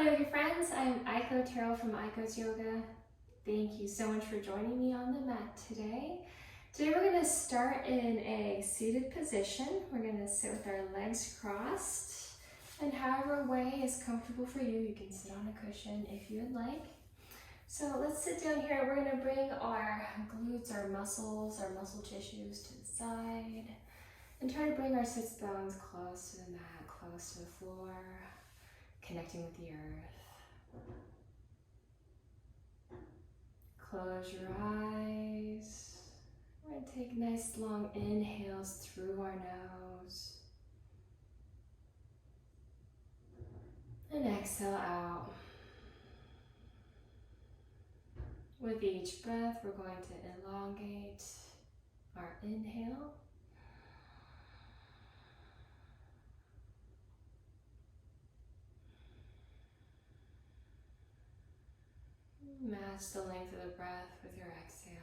Hello yogi friends, I'm Aiko Terrell from Aiko's Yoga. Thank you so much for joining me on the mat today. Today we're going to start in a seated position. We're going to sit with our legs crossed, and however way is comfortable for you, you can sit on a cushion if you would like. So let's sit down here. We're going to bring our glutes, our muscle tissues to the side, and try to bring our sits bones close to the mat, close to the floor, connecting with the earth. Close your eyes. We're going to take nice long inhales through our nose. And exhale out. With each breath, we're going to elongate our inhale. Match the length of the breath with your exhale.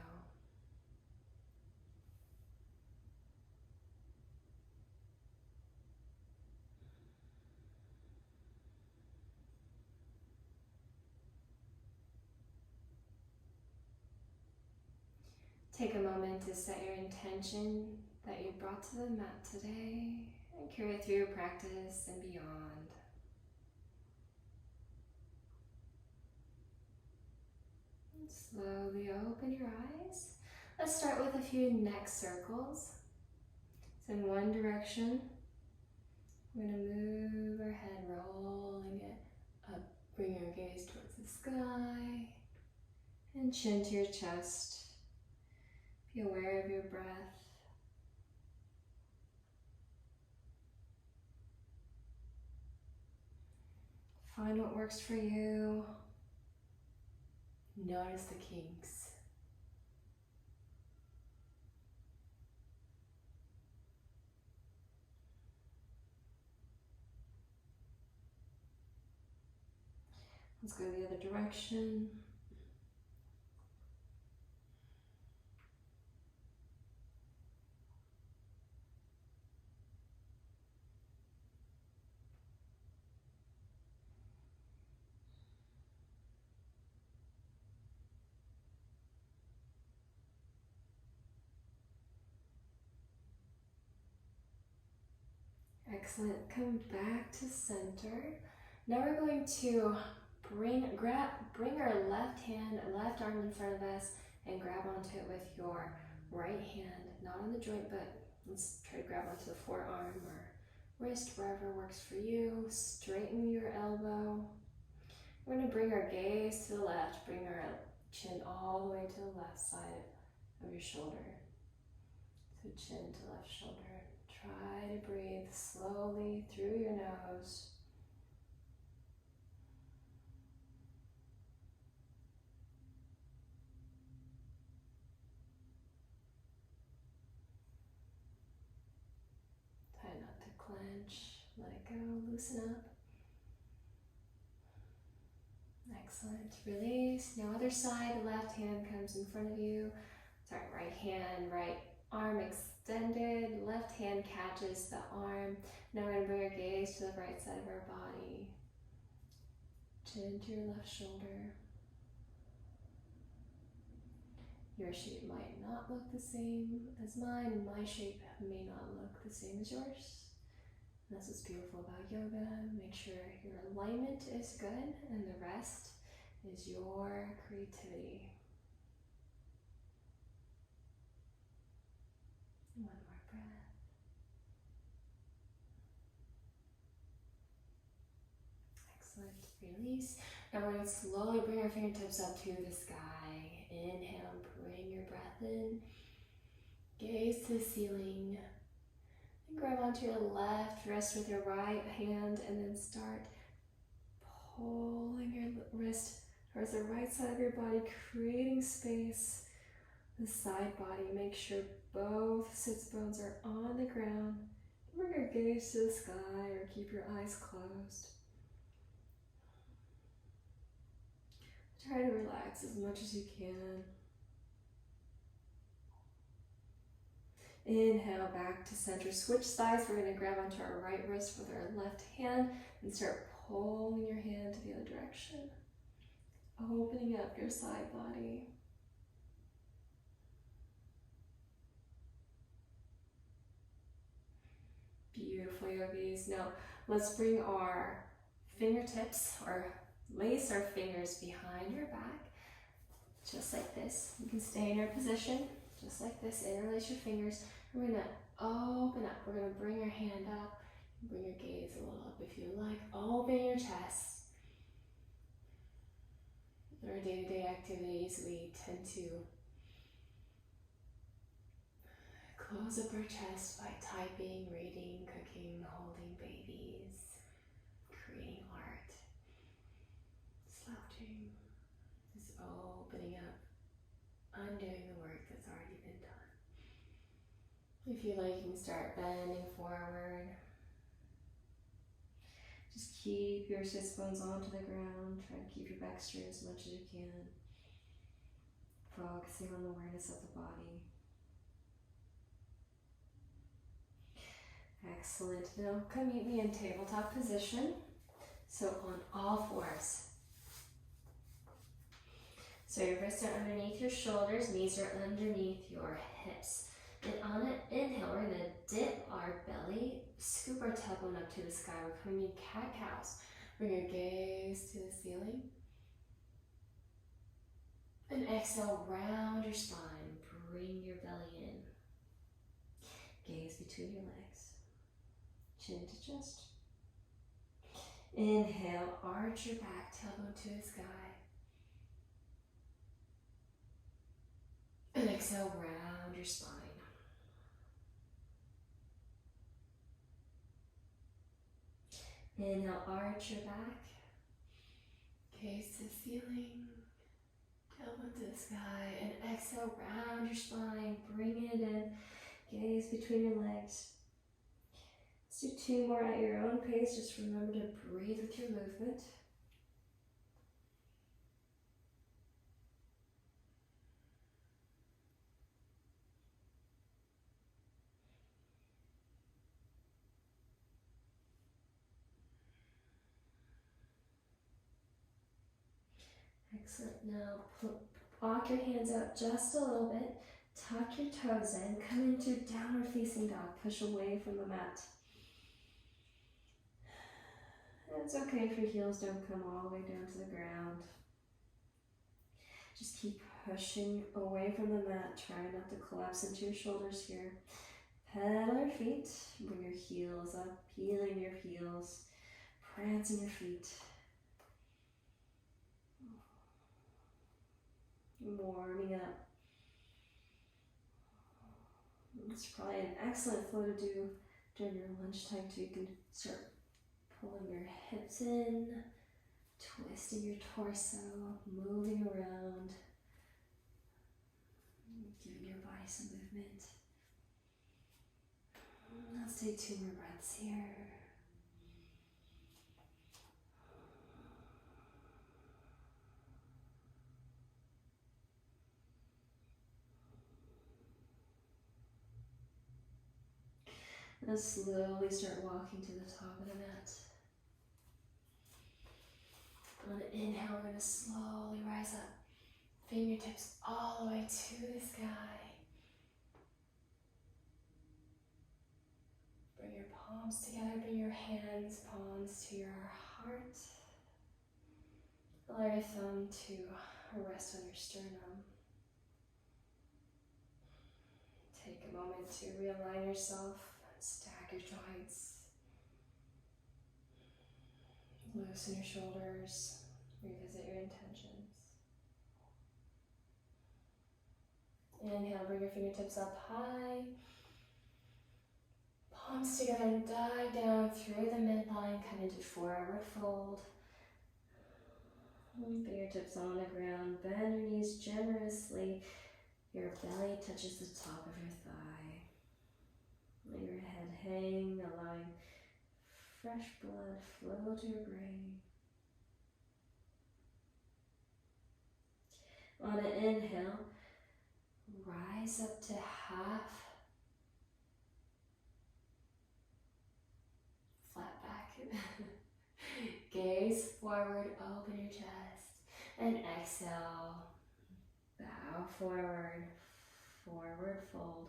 Take a moment to set your intention that you brought to the mat today and carry it through your practice and beyond. Slowly open your eyes. Let's start with a few neck circles. So in one direction, we're going to move our head, rolling it up. Bring your gaze towards the sky and chin to your chest. Be aware of your breath. Find what works for you. Notice the kinks. Let's go the other direction. Excellent. Come back to center. Now we're going to bring our left arm in front of us and grab onto it with your right hand, not on the joint, but let's try to grab onto the forearm or wrist, wherever works for you. Straighten your elbow. We're going to bring our gaze to the left, bring our chin all the way to the left side of your shoulder. So chin to left shoulder. Try to breathe slowly through your nose. Try not to clench. Let it go. Loosen up. Excellent. Release. Now other side. Left hand comes in front of you. Sorry, right hand, right arm extended. Left hand catches the arm. Now we're going to bring our gaze to the right side of our body. Chin to your left shoulder. Your shape might not look the same as mine. My shape may not look the same as yours. And that's what's beautiful about yoga. Make sure your alignment is good and the rest is your creativity. One more breath. Excellent. Release. Now we're going to slowly bring our fingertips up to the sky. Inhale, bring your breath in. Gaze to the ceiling. And grab onto your left wrist with your right hand and then start pulling your wrist towards the right side of your body, creating space. The side body, make sure both sits bones are on the ground. Bring your gaze to the sky or keep your eyes closed. Try to relax as much as you can. Inhale back to center. Switch sides. We're going to grab onto our right wrist with our left hand and start pulling your hand to the other direction, opening up your side body. Beautiful, yogis. Now let's bring our fingertips or lace our fingers behind your back, just like this. You can stay in your position, just like this. Interlace your fingers. We're gonna open up. We're gonna bring your hand up. Bring your gaze a little up if you like. Open your chest. In our day-to-day activities, we tend to close up our chest by typing, reading, cooking, holding babies, creating art, slouching, just opening up, undoing the work that's already been done. If you like, you can start bending forward. Just keep your sits bones onto the ground. Try to keep your back straight as much as you can. Focusing on the awareness of the body. Excellent. Now come meet me in tabletop position. So on all fours. So your wrists are underneath your shoulders, knees are underneath your hips. And on an inhale, we're going to dip our belly, scoop our tailbone up to the sky. We're coming in cat-cows. Bring your gaze to the ceiling. And exhale, round your spine. Bring your belly in. Gaze between your legs. Chin to chest. Inhale, arch your back, tailbone to the sky. And exhale, round your spine. Inhale, arch your back, gaze to the ceiling, tailbone to the sky, and exhale, round your spine, bring it in, gaze between your legs. Let's do 2 more at your own pace. Just remember to breathe with your movement. Excellent. Now walk your hands out just a little bit. Tuck your toes in. Come into downward facing dog. Push away from the mat. It's okay if your heels don't come all the way down to the ground. Just keep pushing away from the mat. Try not to collapse into your shoulders here. Pedal your feet. Bring your heels up. Peeling your heels. Prancing your feet. Warming up. It's probably an excellent flow to do during your lunchtime too. You can start pulling your hips in, twisting your torso, moving around, giving your body some movement. Let's take 2 more breaths here. Now slowly start walking to the top of the mat. On an inhale, we're going to slowly rise up. Fingertips all the way to the sky. Bring your palms together. Bring your hands, palms to your heart. Allow your thumb to rest on your sternum. Take a moment to realign yourself. Stack your joints. Loosen your shoulders. Revisit your intentions. Inhale, bring your fingertips up high. Palms together and dive down through the midline. Come into forward fold. Fingertips on the ground. Bend your knees generously. Your belly touches the top of your thigh. Let your head hang, allowing fresh blood flow to your brain. On an inhale, rise up to half. Flat back. Gaze forward, open your chest. And exhale, bow forward, forward fold.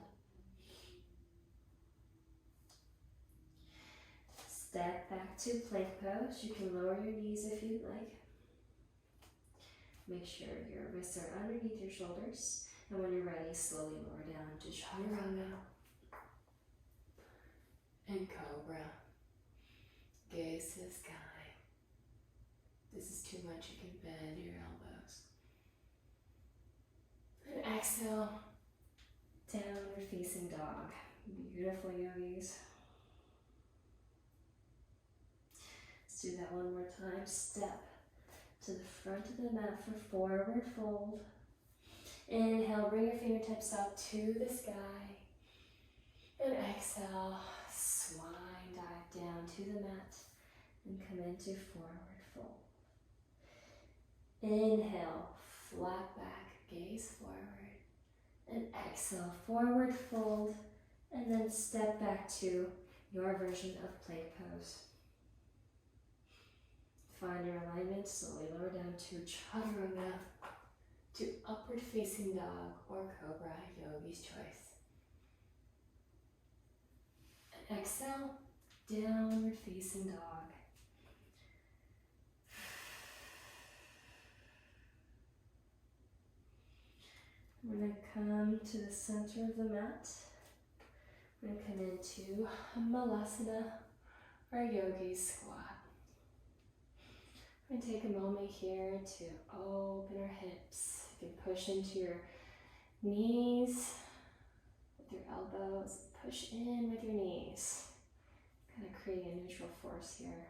Step back to plank pose. You can lower your knees if you'd like. Make sure your wrists are underneath your shoulders. And when you're ready, slowly lower down to chaturanga. And cobra. Gaze to the sky. This is too much, you can bend your elbows. And exhale, downward facing dog. Beautiful, yogis. Let's do that one more time. Step to the front of the mat for forward fold. Inhale, bring your fingertips up to the sky. And exhale, swine dive down to the mat and come into forward fold. Inhale, flat back, gaze forward. And exhale, forward fold. And then step back to your version of plank pose. Find your alignment, slowly lower down to chaturanga, to upward facing dog or cobra, yogi's choice. And exhale, downward facing dog. We're going to come to the center of the mat. We're going to come into Malasana or yogi's squat. We're going to take a moment here to open our hips. You can push into your knees with your elbows. Push in with your knees. Kind of creating a neutral force here.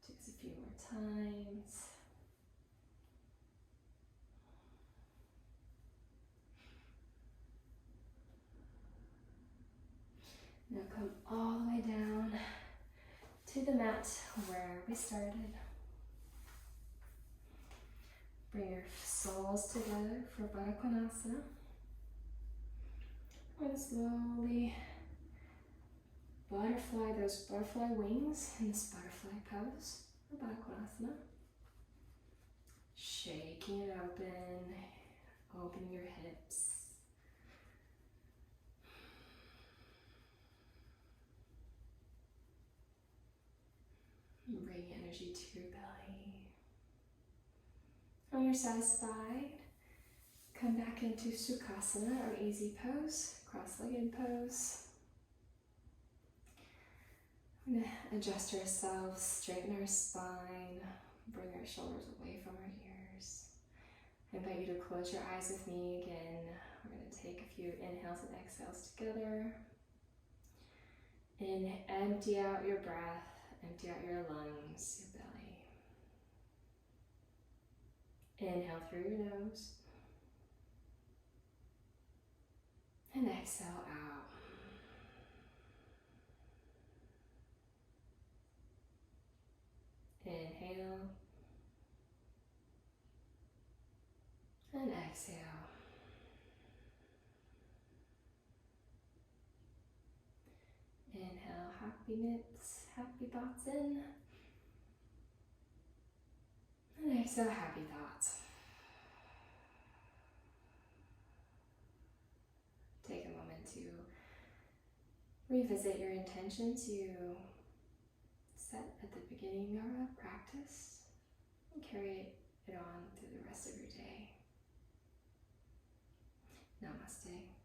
Do this a few more times. Now come all the way down to the mat where we started. Bring your soles together for Baddha Konasana. And slowly butterfly those butterfly wings in this butterfly pose for Baddha Konasana. Shaking it open, opening your hips. Bring energy to your belly. When you're satisfied, come back into Sukhasana or easy pose, cross-legged pose. We're going to adjust ourselves, straighten our spine, bring our shoulders away from our ears. I invite you to close your eyes with me again. We're going to take a few inhales and exhales together. And empty out your breath. Empty out your lungs, your belly. Inhale through your nose. And exhale out. Inhale. And exhale. Inhale, happiness, happy thoughts in. And exhale, happy thoughts. Take a moment to revisit your intentions you set at the beginning of our practice and carry it on through the rest of your day. Namaste.